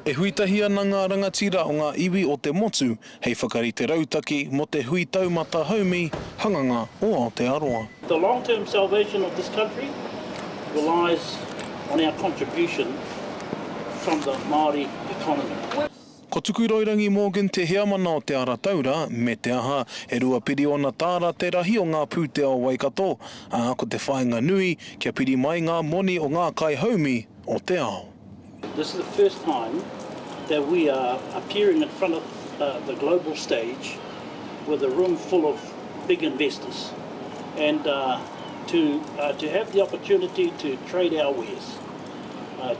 E huitahi ana ngā rangatira o ngā iwi o te motu, hei whakarite rautaki mo te hui taumata haumi, hanganga o Aotearoa. The long-term salvation of this country relies on our contribution from the Māori economy. Ko Tukoroirangi Morgan te hea mana o te ara taura, me te aha e rua piri ona tāra te rahi o ngā pūtea o Waikato, ko te whainga nui kia piri mai ngā moni o ngā kai haumi o te ao. This is the first time that we are appearing in front of the global stage with a room full of big investors, and to have the opportunity to trade our wares,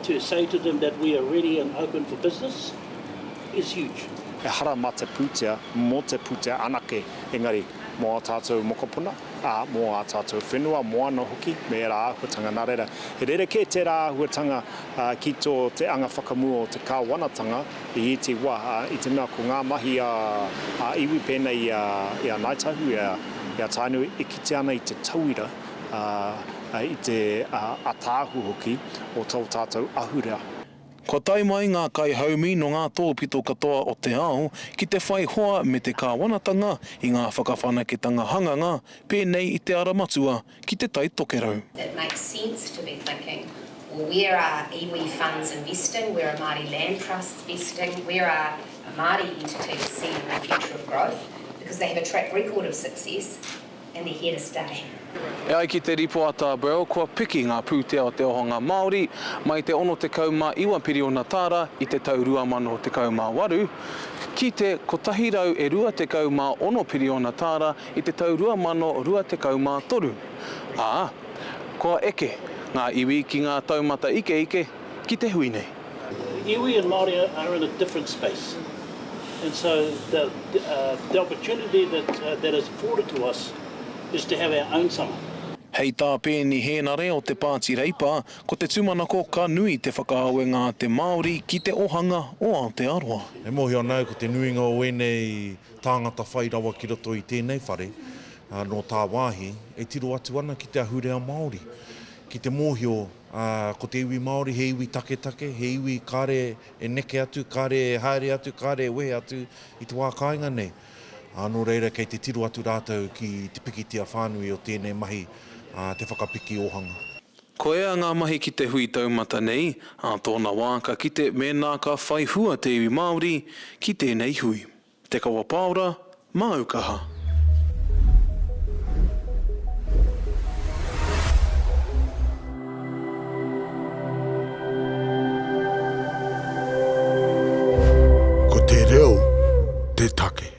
to say to them that we are ready and open for business is huge. E hara mā te pūtea, mō te pūtea anake, engari, mō a tātou mokopuna, mō a tātou whenua, mō ana hoki, me rā ahuatanga nā reira. He rerekē te rā ahuatanga ki tō te anga whakamua o te kāwanatanga i te wā, i te mea ko ngā mahi a iwi pēnei i a naitahu, i a tainui, e kite ana i te tauira, i te atāhu hoki o tau tātou ahurea. Ko tai mai ngā kai haumi no ngā tōpito katoa o te ao ki te whai hoa me te kāwanatanga i ngā whakawhanaketanga hanganga pēnei i te aramatua ki te tai tokerau. It makes sense to be thinking, well, where are iwi funds investing, where are Māori land trusts investing, where are Māori entities seeing the future of growth, because they have a track record of success and they're here to stay. E ai ki te ripoata Brau, kua piki ngā pūtea o te ohanga Māori mai te ono te kauma iwa piri o tāra i te tau 2008, ki te kotahi rau e rua te kauma ono piri o tāra i te tau 2023. Kua eke ngā iwi ki ngā taumata ike ki te hui nei. Iwi and Māori are in a different space, and so the opportunity that is afforded to us is to have our own summer. Hei tā Peeni Henare o te Pāti Reipa, ko te tūmanako ka nui te whakaawenga te Māori ki te ohanga o Aotearoa. E mohi anau ko te nuinga o enei tāngata whairawa ki roto i tēnei whare, no tā wāhi, e tiro atu ana ki te ahurea Māori. Ki te mōhio, ko te iwi Māori, he iwi take, he iwi kāre e neke atu, kāre e haere atu, kāre e wehe atu i te wā kāinga nei. Anō reira kei te tiro atu rātou ki te pikitia whānui o tēnei mahi, te whakapiki ohanga. Ko ea ngā mahi ki te hui taumata nei, tōna wāka ki te mena ka whai hua te iwi Māori ki tēnei hui. Te kawa Paura, mā Aukaha. Ko te reo, te take.